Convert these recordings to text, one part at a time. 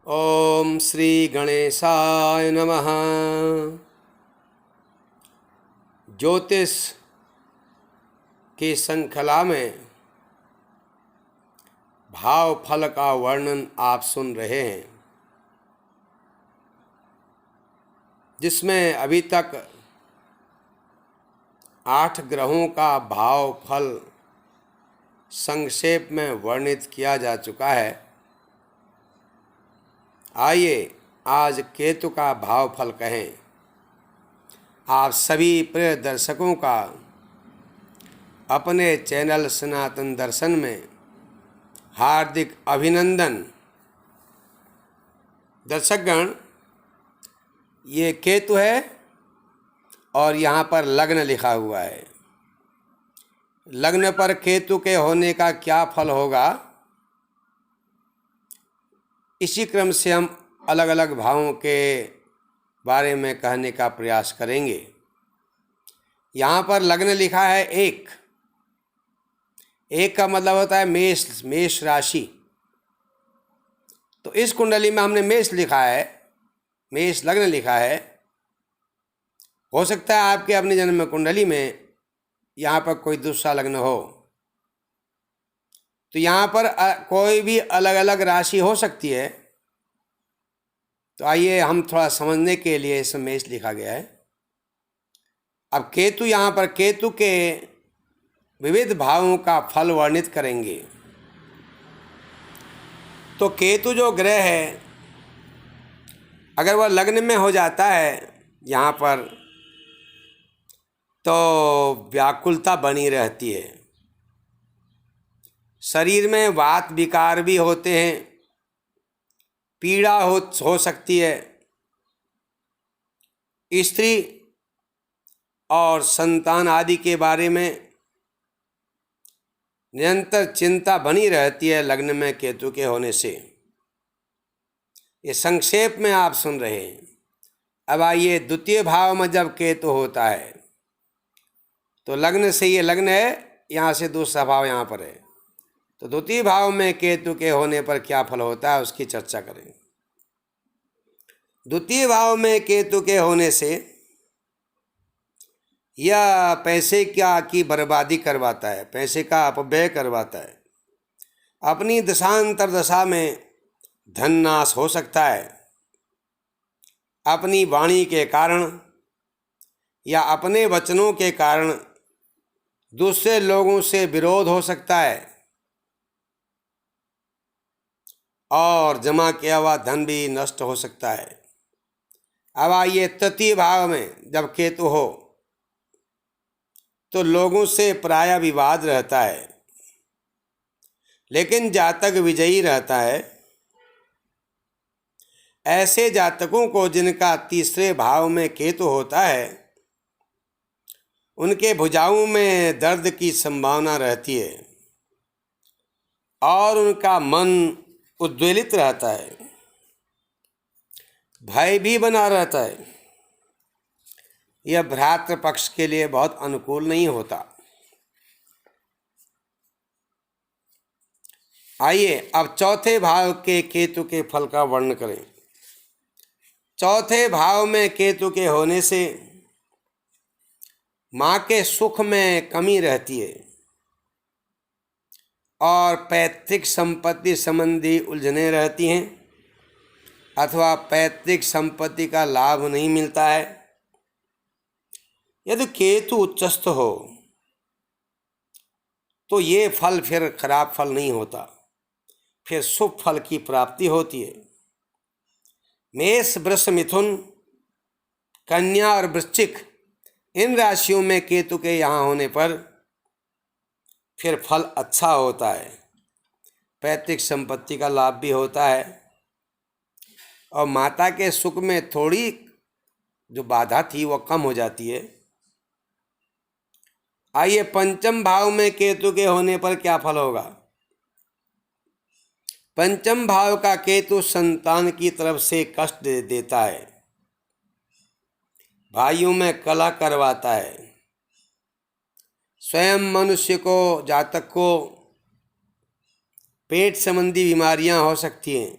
ओम श्री गणेशाय नमः। ज्योतिष की श्रृंखला में भाव फल का वर्णन आप सुन रहे हैं, जिसमें अभी तक 8 ग्रहों का भाव फल संक्षेप में वर्णित किया जा चुका है। आइए आज केतु का भाव फल कहें। आप सभी प्रिय दर्शकों का अपने चैनल सनातन दर्शन में हार्दिक अभिनंदन। दर्शकगण, ये केतु है और यहाँ पर लग्न लिखा हुआ है। लग्न पर केतु के होने का क्या फल होगा, इसी क्रम से हम अलग अलग भावों के बारे में कहने का प्रयास करेंगे। यहाँ पर लग्न लिखा है एक का मतलब होता है मेष राशि। तो इस कुंडली में हमने मेष लिखा है, मेष लग्न लिखा है। हो सकता है आपके अपनी जन्म कुंडली में यहाँ पर कोई दूसरा लग्न हो, तो यहाँ पर कोई भी अलग अलग राशि हो सकती है। तो आइए हम थोड़ा समझने के लिए इसमें मेष लिखा गया है। अब केतु, यहाँ पर केतु के विविध भावों का फल वर्णित करेंगे। तो केतु जो ग्रह है, अगर वह लग्न में हो जाता है यहाँ पर, तो व्याकुलता बनी रहती है। शरीर में वात विकार भी होते हैं, पीड़ा हो सकती है। स्त्री और संतान आदि के बारे में निरंतर चिंता बनी रहती है लग्न में केतु के होने से। ये संक्षेप में आप सुन रहे हैं। अब आइए द्वितीय भाव में जब केतु होता है, तो लग्न से ये लग्न है, यहाँ से दूसरा भाव यहाँ पर है। तो द्वितीय भाव में केतु के होने पर क्या फल होता है, उसकी चर्चा करें। द्वितीय भाव में केतु के होने से यह पैसे की बर्बादी करवाता है, पैसे का अपव्यय करवाता है। अपनी दशांतर दशा में धन नाश हो सकता है। अपनी वाणी के कारण या अपने वचनों के कारण दूसरे लोगों से विरोध हो सकता है, और जमा किया हुआ धन भी नष्ट हो सकता है। अब आइए तृतीय भाव में जब केतु हो, तो लोगों से प्रायः विवाद रहता है, लेकिन जातक विजयी रहता है। ऐसे जातकों को जिनका तीसरे भाव में केतु होता है, उनके भुजाओं में दर्द की संभावना रहती है और उनका मन उद्वेलित रहता है, भय भी बना रहता है। यह भ्रातृ पक्ष के लिए बहुत अनुकूल नहीं होता। आइए अब चौथे भाव के केतु के फल का वर्णन करें। चौथे भाव में केतु के होने से माँ के सुख में कमी रहती है और पैतृक संपत्ति संबंधी उलझनें रहती हैं, अथवा पैतृक संपत्ति का लाभ नहीं मिलता है। यदि केतु उच्चस्थ हो तो ये फल फिर खराब फल नहीं होता, फिर शुभ फल की प्राप्ति होती है। मेष, वृष, मिथुन, कन्या और वृश्चिक, इन राशियों में केतु के यहाँ होने पर फिर फल अच्छा होता है। पैतृक संपत्ति का लाभ भी होता है और माता के सुख में थोड़ी जो बाधा थी वो कम हो जाती है। आइए पंचम भाव में केतु के होने पर क्या फल होगा। पंचम भाव का केतु संतान की तरफ से कष्ट देता है, भाइयों में कलह करवाता है। स्वयं मनुष्य को, जातक को पेट संबंधी बीमारियां हो सकती हैं,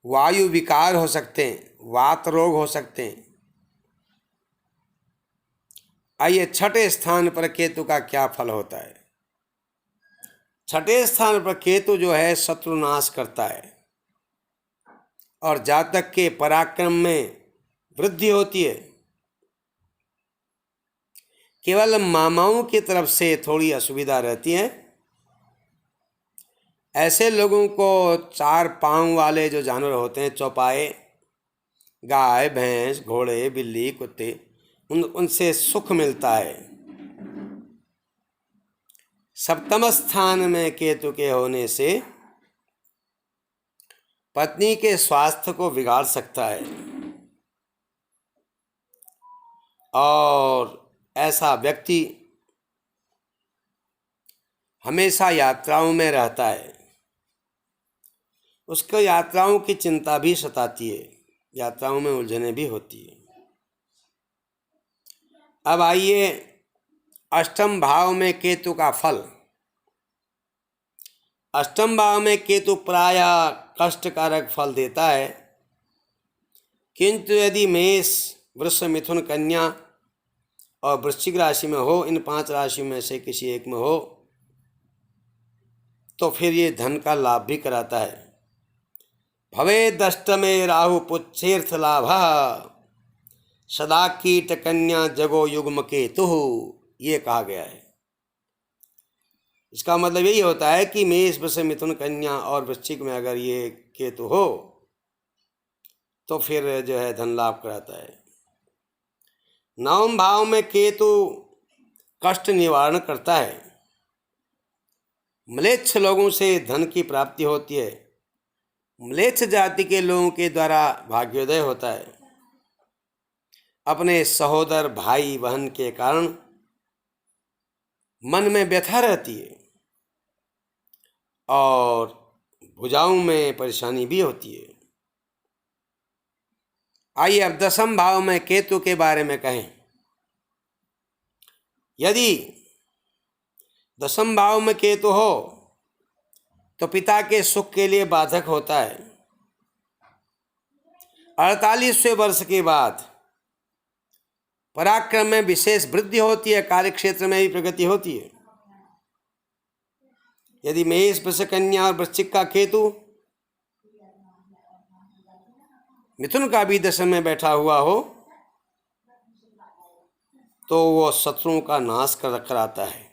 वायु विकार हो सकते हैं, वात रोग हो सकते हैं। आइए छठे स्थान पर केतु का क्या फल होता है। छठे स्थान पर केतु जो है शत्रुनाश करता है और जातक के पराक्रम में वृद्धि होती है। केवल मामाओं की तरफ से थोड़ी असुविधा रहती है। ऐसे लोगों को चार पांव वाले जो जानवर होते हैं, चौपाए, गाय, भैंस, घोड़े, बिल्ली, कुत्ते, उनसे सुख मिलता है। सप्तम स्थान में केतु के होने से पत्नी के स्वास्थ्य को बिगाड़ सकता है और ऐसा व्यक्ति हमेशा यात्राओं में रहता है। उसको यात्राओं की चिंता भी सताती है, यात्राओं में उलझने भी होती है। अब आइए अष्टम भाव में केतु का फल। अष्टम भाव में केतु प्रायः कष्टकारक फल देता है, किंतु यदि मेष, वृष, मिथुन, कन्या और वृश्चिक राशि में हो, इन 5 राशियों में से किसी एक में हो, तो फिर ये धन का लाभ भी कराता है। भवेदष्टमे राहु पुच्छेर्थ लाभ सदा कीट कन्या जगो युग्म केतु, ये कहा गया है। इसका मतलब यही होता है कि मेष, वृष, मिथुन, कन्या और वृश्चिक में अगर ये केतु हो तो फिर जो है धन लाभ कराता है। नवम भाव में केतु कष्ट निवारण करता है। म्लेच्छ लोगों से धन की प्राप्ति होती है। म्लेच्छ जाति के लोगों के द्वारा भाग्योदय होता है। अपने सहोदर, भाई, बहन के कारण मन में व्यथा रहती है और भुजाओं में परेशानी भी होती है। आइए अब दसम भाव में केतु के बारे में कहें। यदि दसम भाव में केतु हो तो पिता के सुख के लिए बाधक होता है। 48वें वर्ष के बाद पराक्रम में विशेष वृद्धि होती है, कार्य क्षेत्र में भी प्रगति होती है। यदि मेष, वृष, कन्या और वृश्चिक का केतु मिथुन का भी दशम में बैठा हुआ हो तो वो शत्रुओं का नाश कराता है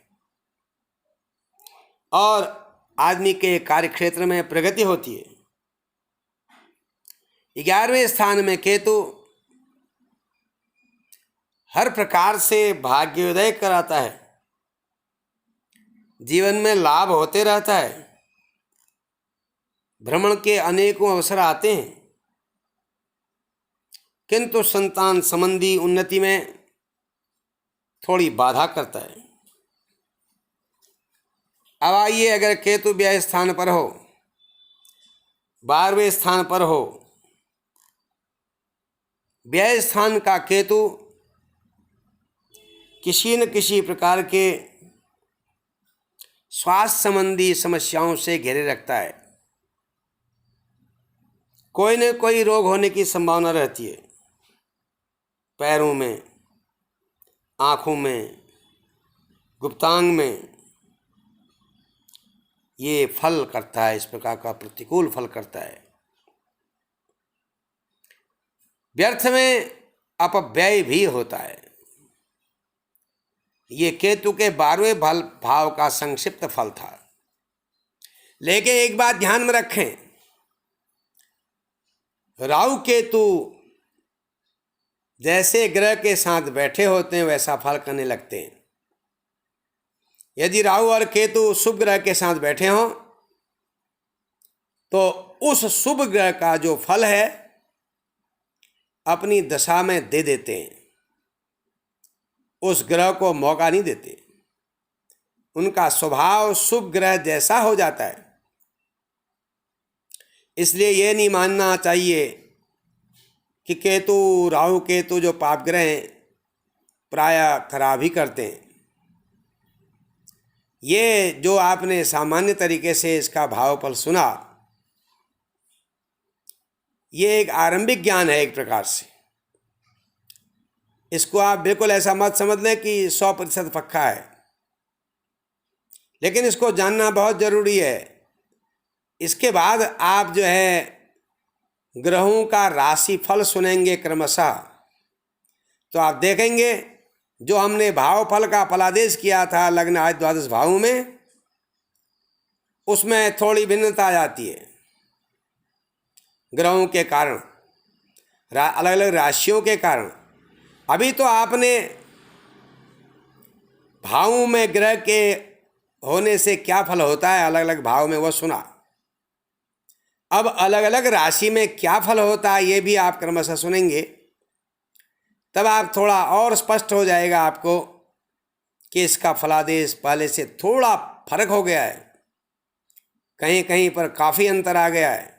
और आदमी के कार्य क्षेत्र में प्रगति होती है। 11वें स्थान में केतु हर प्रकार से भाग्योदय कराता है। जीवन में लाभ होते रहता है। भ्रमण के अनेकों अवसर आते हैं, किंतु संतान संबंधी उन्नति में थोड़ी बाधा करता है। अब आइए अगर केतु व्यय स्थान पर हो, 12वें स्थान पर हो, व्यय स्थान का केतु किसी न किसी प्रकार के स्वास्थ्य संबंधी समस्याओं से घेरे रखता है। कोई न कोई रोग होने की संभावना रहती है। पैरों में, आँखों में, गुप्तांग में ये फल करता है, इस प्रकार का प्रतिकूल फल करता है। व्यर्थ में अपव्यय भी होता है। ये केतु के 12वें भाव का संक्षिप्त फल था। लेकिन एक बात ध्यान में रखें, राहु केतु जैसे ग्रह के साथ बैठे होते हैं वैसा फल करने लगते हैं। यदि राहु और केतु शुभ ग्रह के साथ बैठे हों तो उस शुभ ग्रह का जो फल है अपनी दशा में दे देते हैं, उस ग्रह को मौका नहीं देते। उनका स्वभाव शुभ ग्रह जैसा हो जाता है। इसलिए ये नहीं मानना चाहिए कि केतु, राहु केतु जो पाप ग्रह हैं प्रायः खराब ही करते हैं। ये जो आपने सामान्य तरीके से इसका भाव फल सुना, ये एक आरंभिक ज्ञान है एक प्रकार से। इसको आप बिल्कुल ऐसा मत समझ लें कि 100% पक्का है, लेकिन इसको जानना बहुत ज़रूरी है। इसके बाद आप जो है ग्रहों का राशि फल सुनेंगे क्रमशः, तो आप देखेंगे जो हमने भाव फल का फलादेश किया था लग्न आदि द्वादश भावों में, उसमें थोड़ी भिन्नता आ जाती है ग्रहों के कारण, अलग अलग राशियों के कारण। अभी तो आपने भावों में ग्रह के होने से क्या फल होता है अलग अलग भाव में वो सुना। अब अलग अलग राशि में क्या फल होता है ये भी आप क्रमशः सुनेंगे, तब आप थोड़ा और स्पष्ट हो जाएगा आपको कि इसका फलादेश पहले से थोड़ा फर्क हो गया है, कहीं कहीं पर काफ़ी अंतर आ गया है।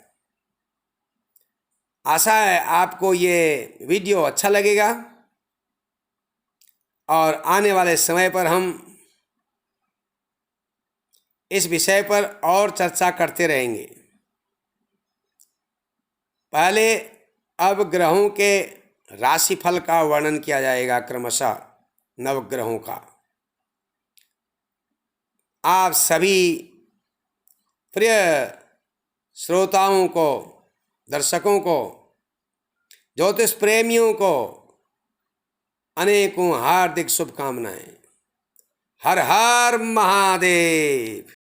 आशा है आपको ये वीडियो अच्छा लगेगा और आने वाले समय पर हम इस विषय पर और चर्चा करते रहेंगे। पहले अब ग्रहों के राशिफल का वर्णन किया जाएगा क्रमशः नवग्रहों का। आप सभी प्रिय श्रोताओं को, दर्शकों को, ज्योतिष प्रेमियों को अनेकों हार्दिक शुभकामनाएं। हर हर महादेव।